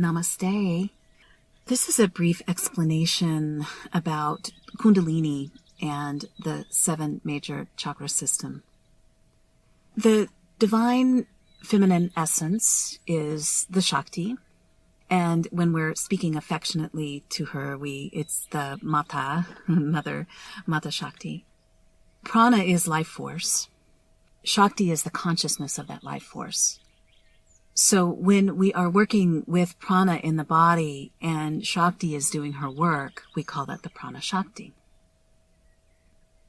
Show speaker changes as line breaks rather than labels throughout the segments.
Namaste. This is a brief explanation about Kundalini and the 7 major chakra system. The divine feminine essence is the Shakti, and when we're speaking affectionately to her, it's the Mata, Mother, Mata Shakti. Prana is life force. Shakti is the consciousness of that life force. So when we are working with prana in the body and Shakti is doing her work, we call that the prana Shakti.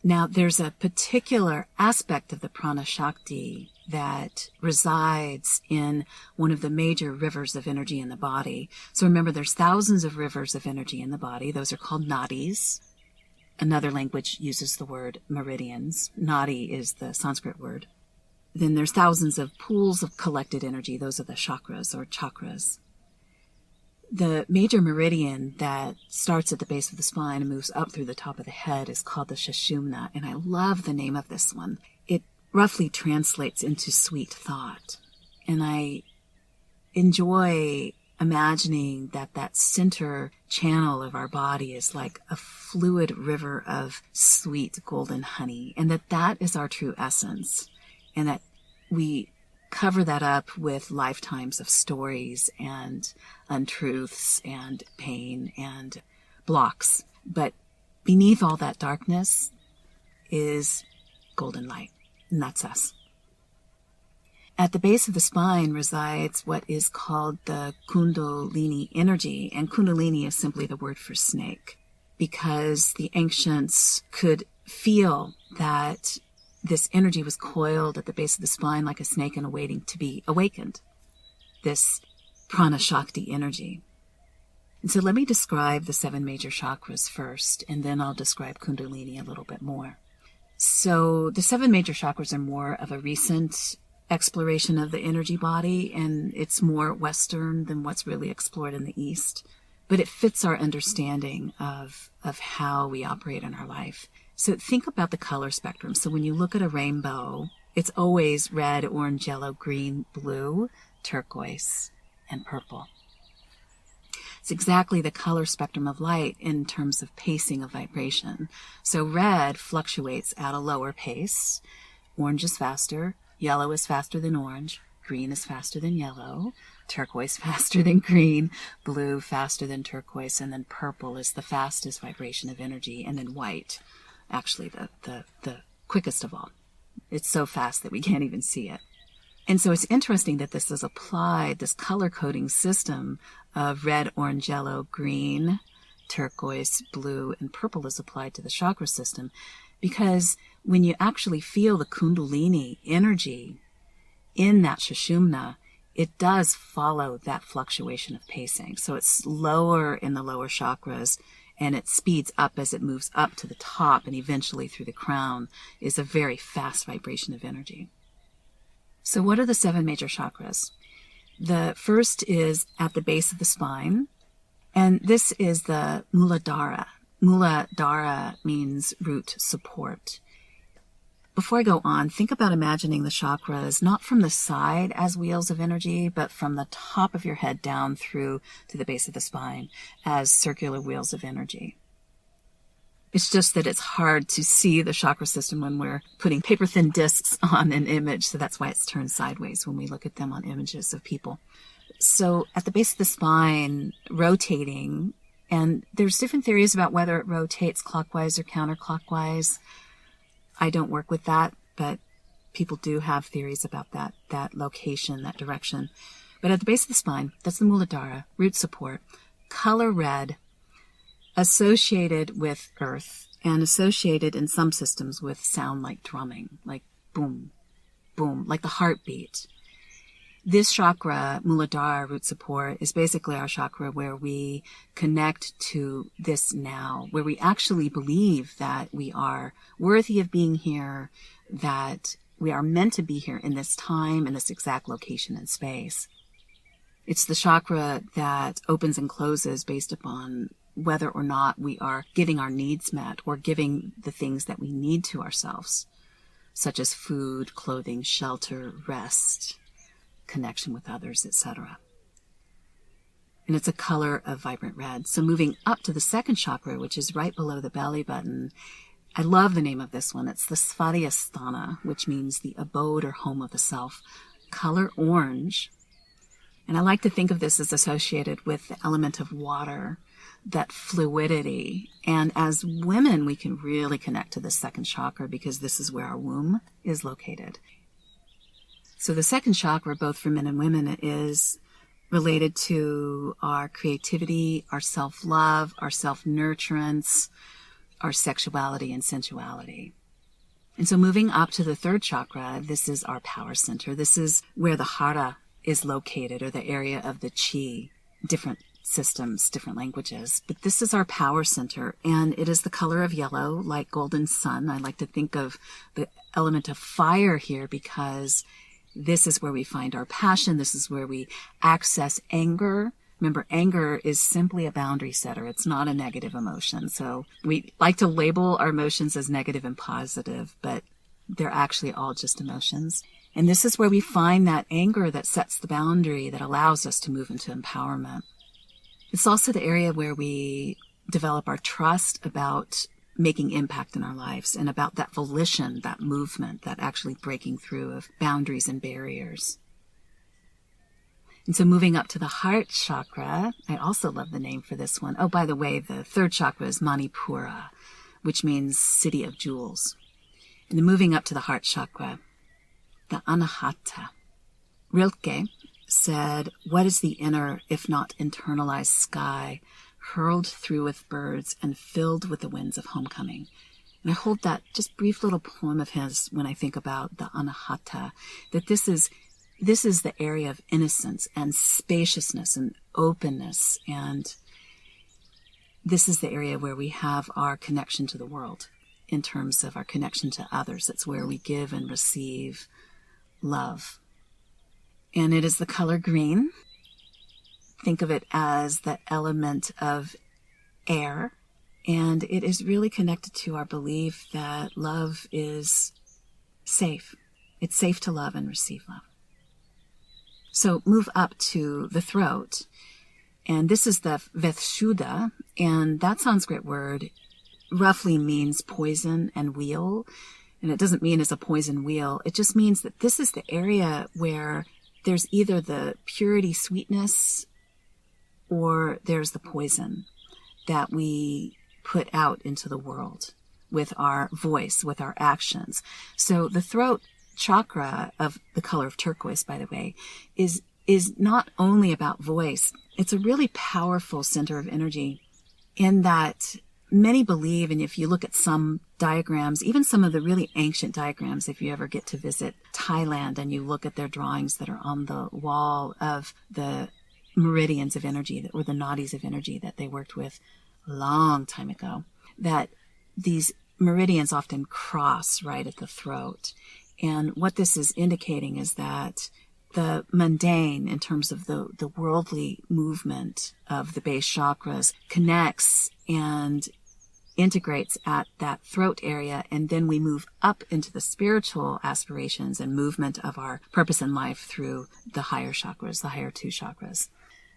Now, there's a particular aspect of the prana Shakti that resides in one of the major rivers of energy in the body. So remember, there's thousands of rivers of energy in the body. Those are called nadis. Another language uses the word meridians. Nadi is the Sanskrit word. Then there's thousands of pools of collected energy. Those are the chakras or chakras. The major meridian that starts at the base of the spine and moves up through the top of the head is called the Sushumna, and I love the name of this one. It roughly translates into sweet thought, and I enjoy imagining that center channel of our body is like a fluid river of sweet golden honey, and that is our true essence, and that we cover that up with lifetimes of stories and untruths and pain and blocks. But beneath all that darkness is golden light, and that's us. At the base of the spine resides what is called the Kundalini energy, and Kundalini is simply the word for snake, because the ancients could feel that this energy was coiled at the base of the spine like a snake and awaiting to be awakened, this prana Shakti energy. And so let me describe the 7 major chakras first, and then I'll describe Kundalini a little bit more. So the 7 major chakras are more of a recent exploration of the energy body, and it's more Western than what's really explored in the East. But it fits our understanding of how we operate in our life. So think about the color spectrum. So when you look at a rainbow, it's always red, orange, yellow, green, blue, turquoise, and purple. It's exactly the color spectrum of light in terms of pacing of vibration. So red fluctuates at a lower pace. Orange is faster. Yellow is faster than orange. Green is faster than yellow. Turquoise faster than green. Blue faster than turquoise. And then purple is the fastest vibration of energy. And then white, actually the quickest of all. It's so fast that we can't even see it. And so it's interesting that this is applied, this color coding system of red, orange, yellow, green, turquoise, blue, and purple is applied to the chakra system, because when you actually feel the Kundalini energy in that Sushumna, it does follow that fluctuation of pacing. So it's lower in the lower chakras, and it speeds up as it moves up to the top and eventually through the crown is a very fast vibration of energy. So what are the 7 major chakras? The first is at the base of the spine, and this is the Muladhara. Muladhara means root support. Before I go on, think about imagining the chakras not from the side as wheels of energy, but from the top of your head down through to the base of the spine as circular wheels of energy. It's just that it's hard to see the chakra system when we're putting paper-thin discs on an image, so that's why it's turned sideways when we look at them on images of people. So at the base of the spine, rotating, and there's different theories about whether it rotates clockwise or counterclockwise. I don't work with that, but people do have theories about that location, that direction. But at the base of the spine, that's the Muladhara, root support, color red, associated with earth, and associated in some systems with sound like drumming, like boom, boom, like the heartbeat. This chakra, Muladhara, root support, is basically our chakra where we connect to this now, where we actually believe that we are worthy of being here, that we are meant to be here in this time, in this exact location and space. It's the chakra that opens and closes based upon whether or not we are getting our needs met or giving the things that we need to ourselves, such as food, clothing, shelter, rest, connection with others, etc. and it's a color of vibrant red. So moving up to the second chakra, which is right below the belly button, I love the name of this one. It's the Svadhyasthana, which means the abode or home of the self. Color orange. And I like to think of this as associated with the element of water, that fluidity. And as women, we can really connect to the second chakra because this is where our womb is located. So the second chakra, both for men and women, is related to our creativity, our self-love, our self-nurturance, our sexuality and sensuality. And so moving up to the third chakra, this is our power center. This is where the hara is located, or the area of the chi, different systems, different languages. But this is our power center, and it is the color of yellow, like golden sun. I like to think of the element of fire here because this is where we find our passion. This is where we access anger. Remember, anger is simply a boundary setter. It's not a negative emotion. So we like to label our emotions as negative and positive, but they're actually all just emotions. And this is where we find that anger that sets the boundary that allows us to move into empowerment. It's also the area where we develop our trust about making impact in our lives and about that volition, that movement, that actually breaking through of boundaries and barriers. And so moving up to the heart chakra, I also love the name for this one. Oh, by the way, the third chakra is Manipura, which means city of jewels. And then moving up to the heart chakra, the Anahata. Rilke said, "What is the inner, if not internalized sky, hurled through with birds and filled with the winds of homecoming?" And I hold that just brief little poem of his when I think about the Anahata, that this is the area of innocence and spaciousness and openness. And this is the area where we have our connection to the world in terms of our connection to others. It's where we give and receive love. And it is the color green. Think of it as the element of air. And it is really connected to our belief that love is safe. It's safe to love and receive love. So move up to the throat, and this is the Vethshuddha, and that Sanskrit word roughly means poison and wheel, and it doesn't mean it's a poison wheel. It just means that this is the area where there's either the purity, sweetness, or there's the poison that we put out into the world with our voice, with our actions. So the throat chakra, of the color of turquoise, by the way, is not only about voice. It's a really powerful center of energy in that many believe, and if you look at some diagrams, even some of the really ancient diagrams, if you ever get to visit Thailand and you look at their drawings that are on the wall of the meridians of energy, or the nadis of energy that they worked with a long time ago, that these meridians often cross right at the throat. And what this is indicating is that the mundane, in terms of the worldly movement of the base chakras, connects and integrates at that throat area, and then we move up into the spiritual aspirations and movement of our purpose in life through the higher chakras, the higher two chakras.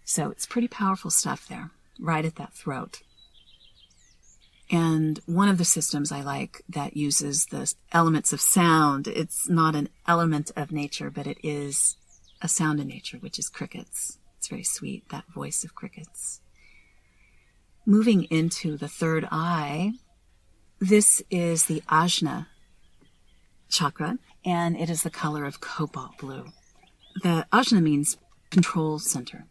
So it's pretty powerful stuff there, right at that throat. And one of the systems I like that uses the elements of sound, it's not an element of nature, but it is a sound in nature, which is crickets. It's very sweet, that voice of crickets. Moving into the third eye, this is the Ajna chakra, and it is the color of cobalt blue. The Ajna means control center.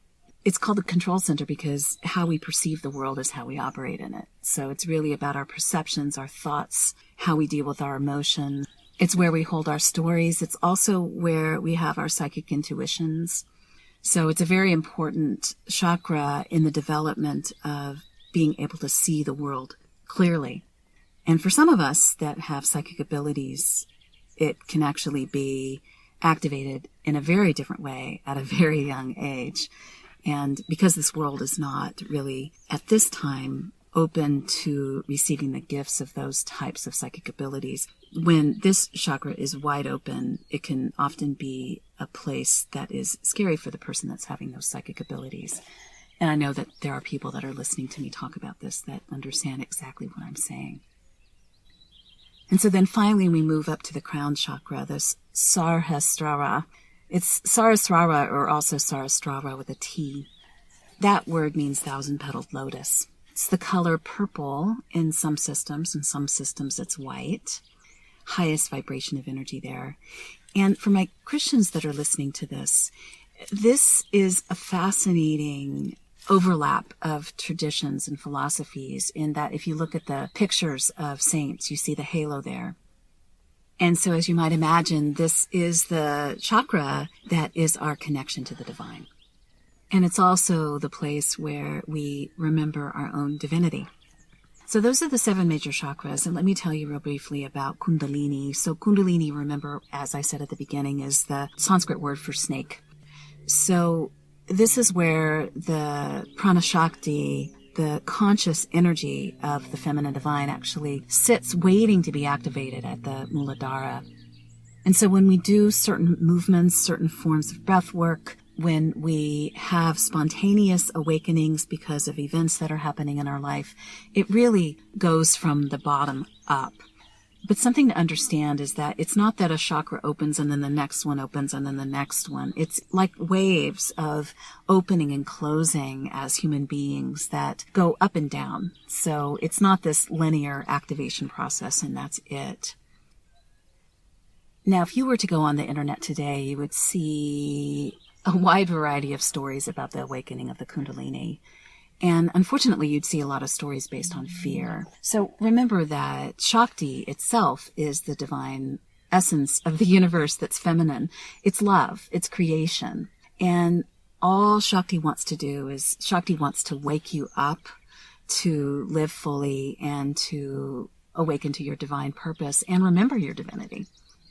It's called the control center because how we perceive the world is how we operate in it. So it's really about our perceptions, our thoughts, how we deal with our emotions. It's where we hold our stories. It's also where we have our psychic intuitions. So it's a very important chakra in the development of being able to see the world clearly. And for some of us that have psychic abilities, it can actually be activated in a very different way at a very young age. And because this world is not really, at this time, open to receiving the gifts of those types of psychic abilities, when this chakra is wide open, it can often be a place that is scary for the person that's having those psychic abilities. And I know that there are people that are listening to me talk about this that understand exactly what I'm saying. And so then finally we move up to the crown chakra, this Sahasrara. It's Sahasrara, or also Sahasrara with a T. That word means thousand-petaled lotus. It's the color purple in some systems. In some systems it's white. Highest vibration of energy there. And for my Christians that are listening to this is a fascinating overlap of traditions and philosophies, in that if you look at the pictures of saints, you see the halo there. And so, as you might imagine, this is the chakra that is our connection to the divine. And it's also the place where we remember our own divinity. So those are the 7 major chakras. And let me tell you real briefly about Kundalini. So Kundalini, remember, as I said at the beginning, is the Sanskrit word for snake. So this is where the prana shakti, the conscious energy of the feminine divine, actually sits waiting to be activated at the Muladhara. And so when we do certain movements, certain forms of breath work, when we have spontaneous awakenings because of events that are happening in our life, it really goes from the bottom up. But something to understand is that it's not that a chakra opens and then the next one opens and then the next one. It's like waves of opening and closing as human beings that go up and down. So it's not this linear activation process, and that's it. Now, if you were to go on the internet today, you would see a wide variety of stories about the awakening of the Kundalini. And unfortunately, you'd see a lot of stories based on fear. So remember that Shakti itself is the divine essence of the universe that's feminine. It's love. It's creation. And all Shakti wants to do is Shakti wants to wake you up to live fully and to awaken to your divine purpose and remember your divinity.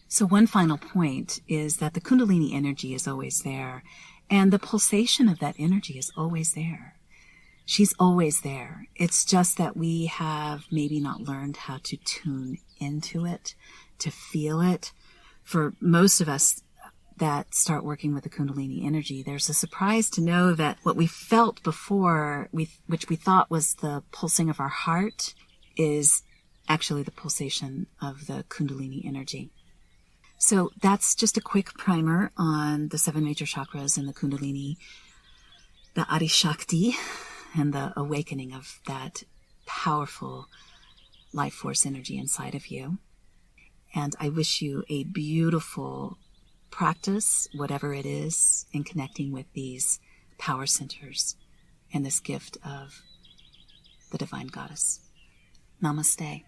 So one final point is that the Kundalini energy is always there, and the pulsation of that energy is always there. She's always there. It's just that we have maybe not learned how to tune into it, to feel it. For most of us that start working with the Kundalini energy, there's a surprise to know that what we felt before, which we thought was the pulsing of our heart, is actually the pulsation of the Kundalini energy. So that's just a quick primer on the 7 major chakras and the Kundalini, the Adi Shakti, and the awakening of that powerful life force energy inside of you. And I wish you a beautiful practice, whatever it is, in connecting with these power centers and this gift of the Divine Goddess. Namaste.